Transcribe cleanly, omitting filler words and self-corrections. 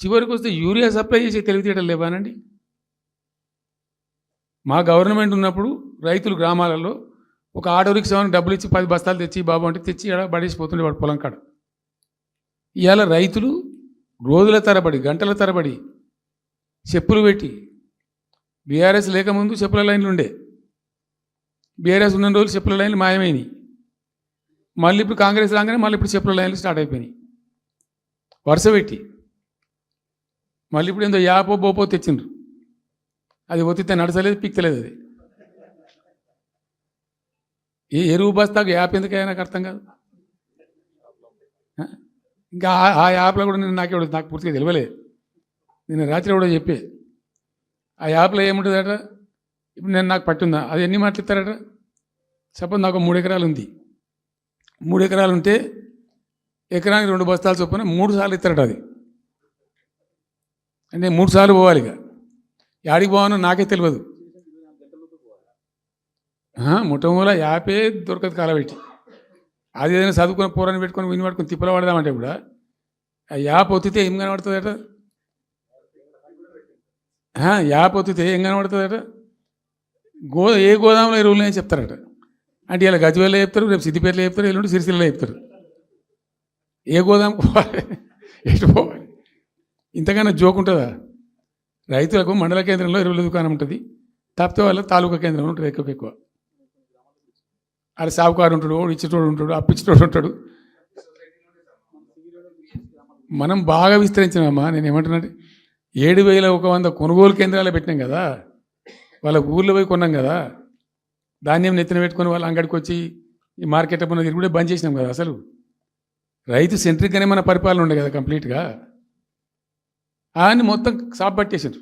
చివరికి వస్తే urea supply చేసే తెలివితేటలు లేవానండి. మా గవర్నమెంట్ ఉన్నప్పుడు రైతులు గ్రామాలలో ఒక ఆటో రిక్షాకి డబ్బులు ఇచ్చి 10 బస్తాలు తెచ్చి బాబు అంటే తెచ్చి ఆడ పడేసిపోతుండే వాడు పొలం కాడ. ఇవాళ రైతులు రోజుల తరబడి గంటల తరబడి చెప్పులు పెట్టి, బీఆర్ఎస్ లేకముందు చెప్పుల లైన్లు ఉండే, బీఆర్ఎస్ ఉన్న రోజులు చెప్పుల లైన్లు మాయమైనవి. మళ్ళీ ఇప్పుడు కాంగ్రెస్ రాగానే మళ్ళీ ఇప్పుడు చెప్పుల లైన్లు స్టార్ట్ అయిపోయినాయి వరుస పెట్టి. మళ్ళీ ఇప్పుడు ఏందో యాపో బోపో తెచ్చిండ్రు, అది ఒత్తితే నడచలేదు, పిక్తలేదు. అది ఏ ఎరువు బస్తాకు యాప్ ఎందుకైనా నాకు అర్థం కాదు. ఇంకా ఆ యాప్లో కూడా నాకు పూర్తిగా తెలియలేదు. నేను రాత్రి కూడా చెప్పే ఆ యాప్లో ఏముంటుందట. ఇప్పుడు నాకు పట్టుందా, అది ఎన్ని మాటలు ఇస్తారట. సపోజ్ నాకు 3 ఎకరాలు ఉంది. 3 ఎకరాలు ఉంటే ఎకరానికి 2 బస్తాలు చొప్పున 3 సార్లు ఇస్తారట. అది అంటే 3 సార్లు పోవాలి. ఇక యాడికి పోవానో నాకే తెలియదు. మొట్టమొదటి యాపే దొరకదు కాలబెట్టి. అది ఏదైనా చదువుకున్న పోరాన్ని పెట్టుకొని విని పట్టుకొని తిప్పలు పడదామంటే కూడా ఆ యాప్ ఒత్తితే ఏం కనబడుతుందట. యాప్ ఒత్తితే ఏం కనబడుతుందట. ఏ గోదాంలో ఎరువులు అని చెప్తారట. అంటే ఇలా గజ్వేల్లో చెప్తారు, రేపు సిద్దిపేటలో చెప్తారు, ఎల్లుండి సిరిసిల్లలో చెప్తారు. ఏ గోదాం పోవాలి, ఎటు పోవాలి. ఇంతకన్నా జోక్ ఉంటుందా? రైతులకు మండల కేంద్రంలో ఎరువుల దుకాణం ఉంటుంది, తప్పితే వాళ్ళ తాలూకా కేంద్రంలో ఉంటుంది ఎక్కువ. అది సాగుకారు ఉంటాడు, ఇచ్చేటోడు ఉంటాడు, అప్పిచ్చేటోడు ఉంటాడు. మనం బాగా విస్తరించినామా. నేను ఏమంటున్నాను, 7,100 కొనుగోలు కేంద్రాలు పెట్టినాం కదా. వాళ్ళ ఊర్లో పోయి కొన్నాం కదా. ధాన్యం నెత్తిన పెట్టుకొని వాళ్ళ అంగడికి వచ్చి ఈ మార్కెట్ అప్పుడు తిరిగి కూడా బంద్ చేసినాం కదా. అసలు రైతు సెంట్రిక్గానే మన పరిపాలన ఉండే కదా కంప్లీట్గా. అని మొత్తం సాప్ పట్టేసారు.